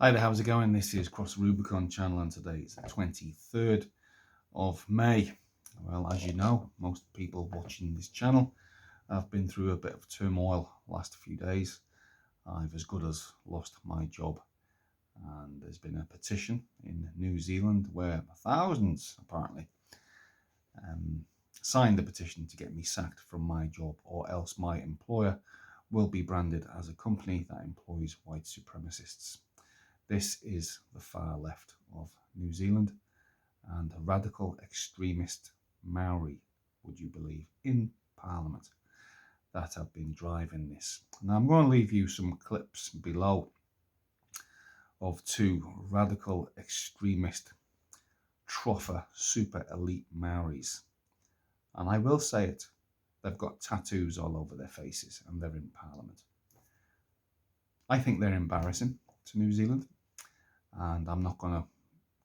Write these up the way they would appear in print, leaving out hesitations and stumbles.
Hi there, how's it going? This is Cross Rubicon channel and today is the 23rd of May. Well, as you know, most people watching this channel have been through a bit of turmoil last few days. I've as good as lost my job, and there's been a petition in New Zealand where thousands apparently signed the petition to get me sacked from my job, or else my employer will be branded as a company that employs white supremacists. This is the far left of New Zealand and a radical extremist Maori, would you believe, in Parliament that have been driving this. Now I'm going to leave you some clips below of two radical extremist trougher super elite Maoris. And I will say it, they've got tattoos all over their faces and they're in Parliament. I think they're embarrassing to New Zealand. And I'm not going to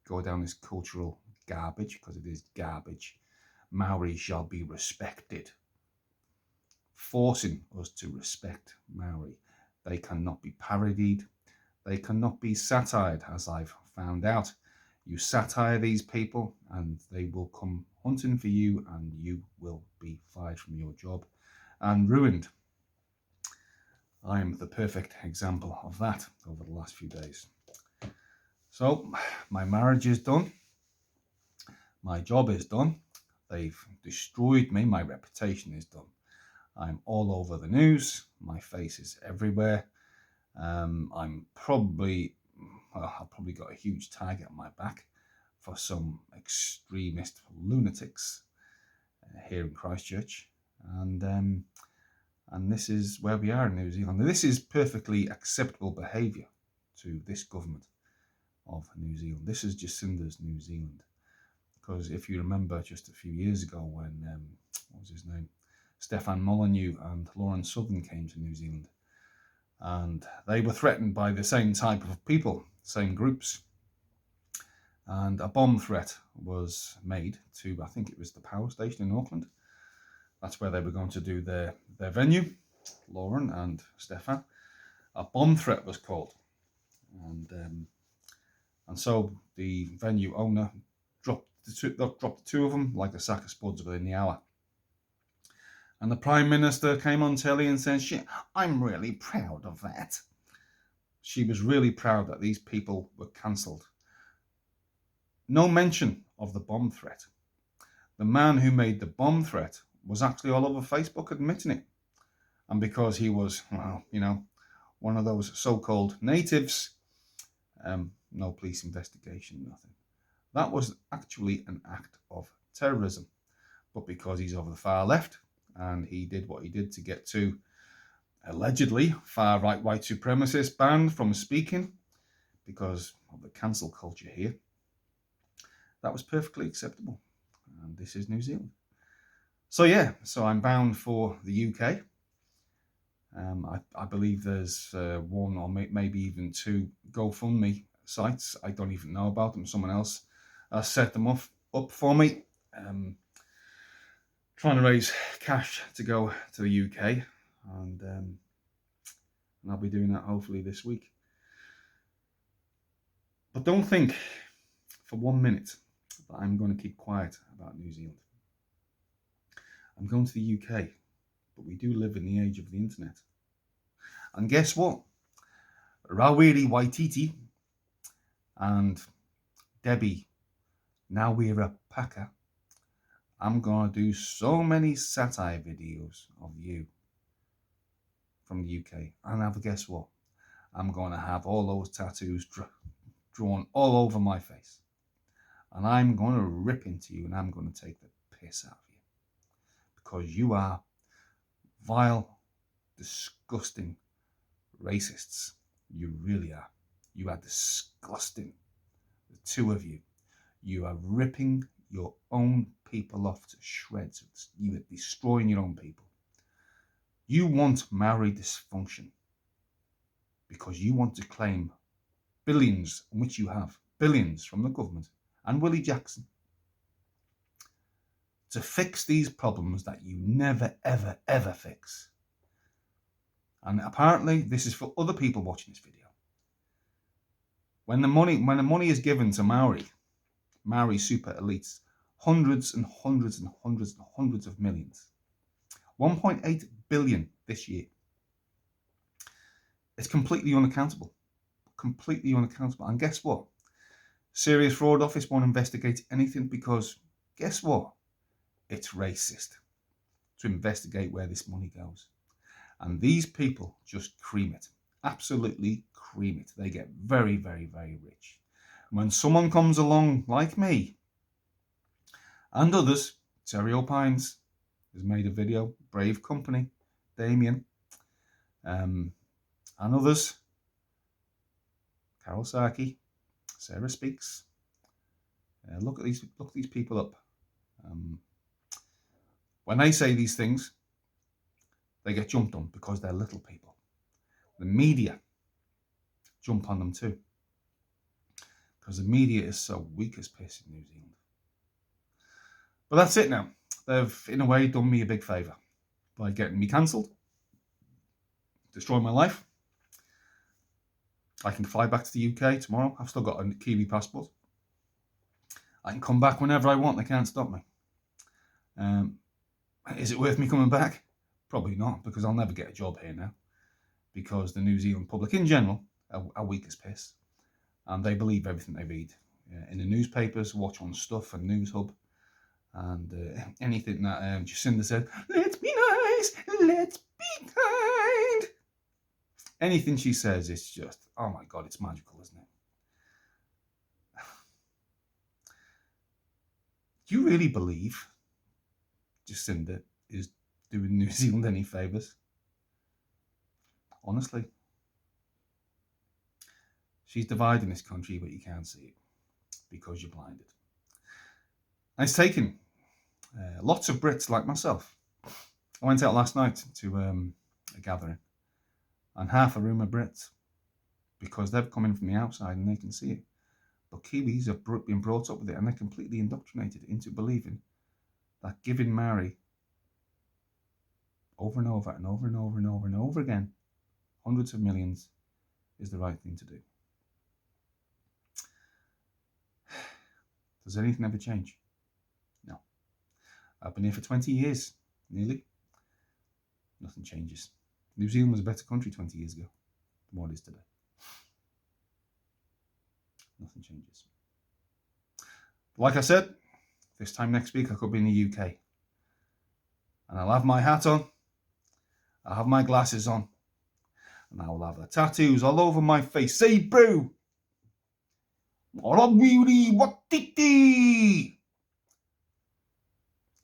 go down this cultural garbage because it is garbage. Maori shall be respected. Forcing us to respect Maori. They cannot be parodied. They cannot be satired, as I've found out. You satire these people and they will come hunting for you and you will be fired from your job and ruined. I am the perfect example of that over the last few days. So my marriage is done, my job is done, they've destroyed me, my reputation is done. I'm all over the news, my face is everywhere. I've probably got a huge tag at my back for some extremist lunatics here in Christchurch. And this is where we are in New Zealand. This is perfectly acceptable behaviour to this government of New Zealand. This is Jacinda's New Zealand. Because if you remember just a few years ago when, what was his name? Stefan Molyneux and Lauren Southern came to New Zealand. And they were threatened by the same type of people, same groups. And a bomb threat was made to, I think it was the power station in Auckland. That's where they were going to do their venue, Lauren and Stefan. A bomb threat was called. And so the venue owner dropped the two of them like a sack of spuds within the hour. And the Prime Minister came on telly and said, I'm really proud of that. She was really proud that these people were cancelled. No mention of the bomb threat. The man who made the bomb threat was actually all over Facebook admitting it. And because he was, one of those so-called natives, no police investigation, nothing. That was actually an act of terrorism. But because he's of the far left and he did what he did to get to allegedly far-right white supremacist banned from speaking because of the cancel culture here, that was perfectly acceptable. And this is New Zealand. So I'm bound for the UK. I believe there's one or maybe even two GoFundMe sites. I don't even know about them. Someone else set them up for me. Trying to raise cash to go to the UK, and I'll be doing that hopefully this week. But don't think for 1 minute that I'm going to keep quiet about New Zealand. I'm going to the UK, but we do live in the age of the internet. And guess what? Rawiri Waititi and Debbie Ngarewa-Packer, I'm going to do so many satire videos of you from the UK. And guess what? I'm going to have all those tattoos drawn all over my face. And I'm going to rip into you and I'm going to take the piss out of you. Because you are vile, disgusting racists. You really are. You are disgusting. The two of you. You are ripping your own people off to shreds. You are destroying your own people. You want Maori dysfunction because you want to claim billions, which you have, billions from the government and Willie Jackson, to fix these problems that you never, ever, ever fix. And apparently this is for other people watching this video. When the money is given to Maori super elites, hundreds and hundreds and hundreds and hundreds of millions, 1.8 billion this year. It's completely unaccountable. Completely unaccountable. And guess what? Serious Fraud Office won't investigate anything because guess what? It's racist to investigate where this money goes. And these people just cream it. Absolutely cream it. They get very, very, very rich. When someone comes along like me and others, Terry O'Pines has made a video, Brave Company, Damien, and others, Carol Saki, Sarah Speaks. Look these people up. When they say these things, they get jumped on because they're little people. The media jump on them too, because the media is so weak as piss in New Zealand. But that's it now. They've, in a way, done me a big favour by getting me cancelled, destroying my life. I can fly back to the UK tomorrow. I've still got a Kiwi passport. I can come back whenever I want. They can't stop me. Is it worth me coming back? Probably not, because I'll never get a job here now. Because the New Zealand public in general are weak as piss. And they believe everything they read. In the newspapers, watch on Stuff and News Hub. And anything that Jacinda said, let's be nice, let's be kind. Anything she says, it's just, oh my God, it's magical, isn't it? Do you really believe Jacinda is doing New Zealand any favours? Honestly. She's dividing this country, but you can't see it because you're blinded. And it's taken lots of Brits like myself. I went out last night to a gathering, and half a room of Brits, because they've come in from the outside and they can see it. But Kiwis have been brought up with it, and they're completely indoctrinated into believing that giving Maori over and over and over and over and over and over again, hundreds of millions, is the right thing to do. Does anything ever change? No. I've been here for 20 years, nearly. Nothing changes. New Zealand was a better country 20 years ago than what it is today. Nothing changes. But like I said, this time next week I could be in the UK. And I'll have my hat on. I'll have my glasses on. And I will have the tattoos all over my face. Say, bro! Rawiri, Waititi!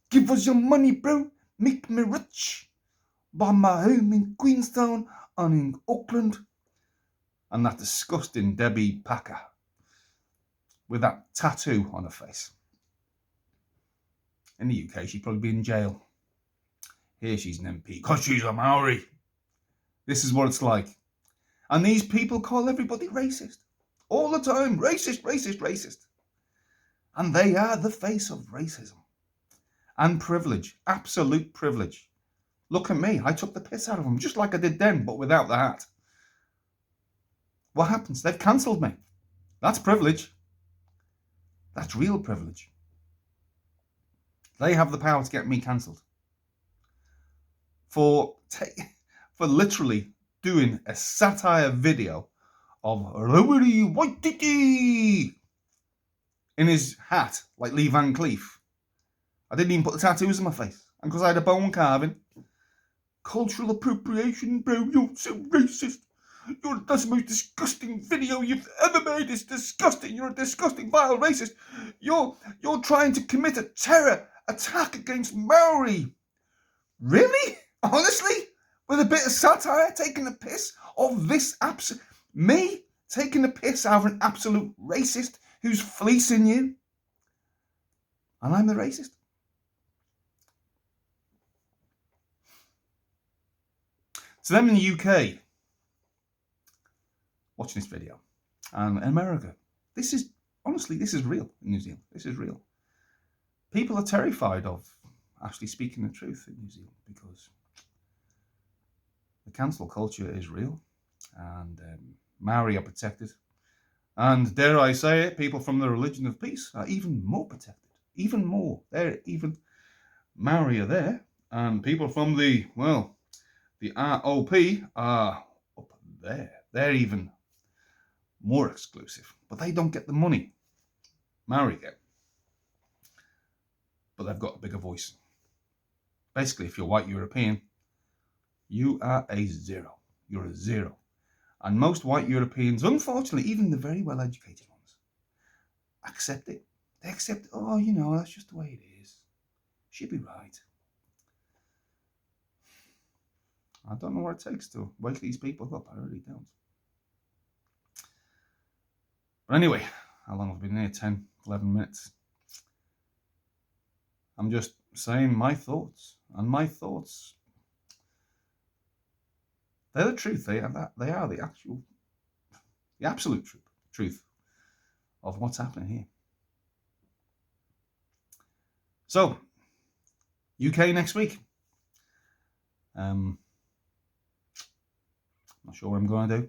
Give us your money, bro. Make me rich. Buy my home in Queenstown and in Auckland. And that disgusting Ngarewa-Packer with that tattoo on her face. In the UK, she'd probably be in jail. Here she's an MP because she's a Maori. This is what it's like. And these people call everybody racist. All the time. Racist, racist, racist. And they are the face of racism. And privilege. Absolute privilege. Look at me. I took the piss out of them just like I did then, but without the hat. What happens? They've cancelled me. That's privilege. That's real privilege. They have the power to get me cancelled. For literally doing a satire video of Rawiri, Waititi in his hat, like Lee Van Cleef. I didn't even put the tattoos on my face. And because I had a bone carving. Cultural appropriation, bro. You're so racist. That's the most disgusting video you've ever made. It's disgusting. You're a disgusting, vile racist. You're trying to commit a terror attack against Maori. Really? Honestly? With a bit of satire, taking the piss of this me taking the piss out of an absolute racist who's fleecing you? And I'm the racist? So them in the UK watching this video, and in America, this is real in New Zealand. This is real. People are terrified of actually speaking the truth in New Zealand because the cancel culture is real, and Maori are protected, And dare I say it, people from the religion of peace are even more protected. Even more. They're even Maori are there. And people from the, well, the ROP are up there. They're even more exclusive. But they don't get the money Maori get. But they've got a bigger voice. Basically, if you're white European, you are a zero. You're a zero. And most white Europeans, unfortunately, even the very well-educated ones, accept it. They accept, oh, you know, that's just the way it is. She'd be right. I don't know what it takes to wake these people up. I really don't. But anyway, how long have I been here? 10, 11 minutes. I'm just saying my thoughts. And my thoughts, they're the truth. They are the actual, the absolute truth of what's happening here. So, UK next week. Not sure what I'm going to do.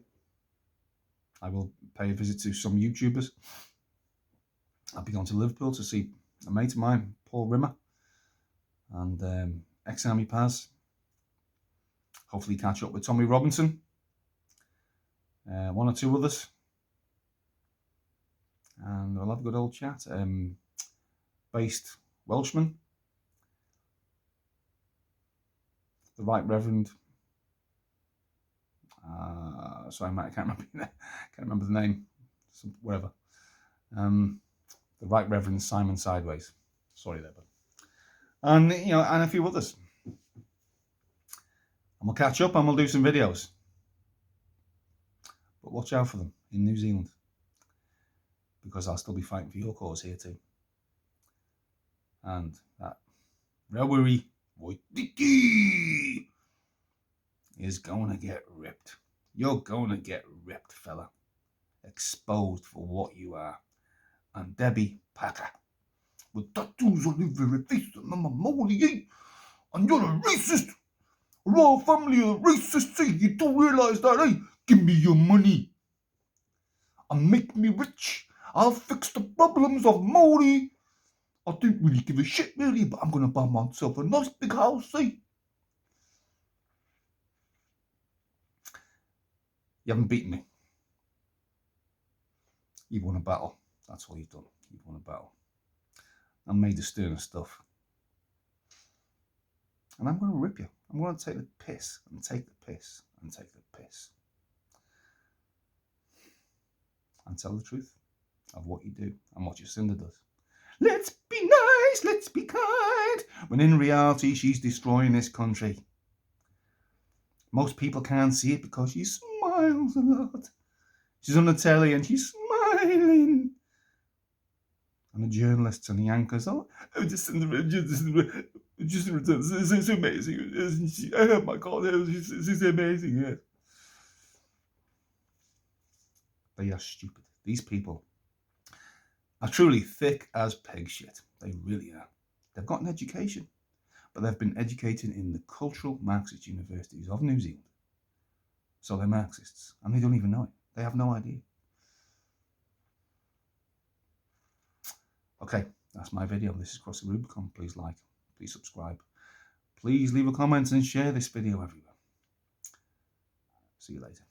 I will pay a visit to some YouTubers. I'll be going to Liverpool to see a mate of mine, Paul Rimmer, and ex-Army Paz. Hopefully catch up with Tommy Robinson. One or two others. And we'll have a good old chat. Based Welshman. The Right Reverend. Sorry, mate, I can't remember the name. Whatever. The Right Reverend Simon Sideways. Sorry there, bud. And you know, and a few others. And we'll catch up and we'll do some videos. But watch out for them in New Zealand. Because I'll still be fighting for your cause here too. And that Rawiri Waititi is going to get ripped. You're going to get ripped, fella. Exposed for what you are. And Ngarewa-Packer. With tattoos on your very face and I'm a Maori, and you're a racist. A royal family of racists, say you don't realise that, eh? Give me your money. And make me rich. I'll fix the problems of Maori. I don't really give a shit really, but I'm going to buy myself a nice big house, eh? You haven't beaten me. You've won a battle. That's all you've done. You've won a battle. I made the sterner stuff. And I'm going to rip you. I'm going to take the piss and take the piss and take the piss. And tell the truth of what you do and what your Cinder does. Let's be nice, let's be kind. When in reality, she's destroying this country. Most people can't see it because she smiles a lot. She's on the telly and she's smiling. And the journalists and the anchors, oh, just amazing, isn't she? Oh my God, she's amazing, yes. They are stupid. These people are truly thick as pig shit. They really are. They've got an education, but they've been educated in the cultural Marxist universities of New Zealand. So they're Marxists, and they don't even know it. They have no idea. Okay, that's my video. This is Cross the Rubicon. Please like, please subscribe. Please leave a comment and share this video everywhere. See you later.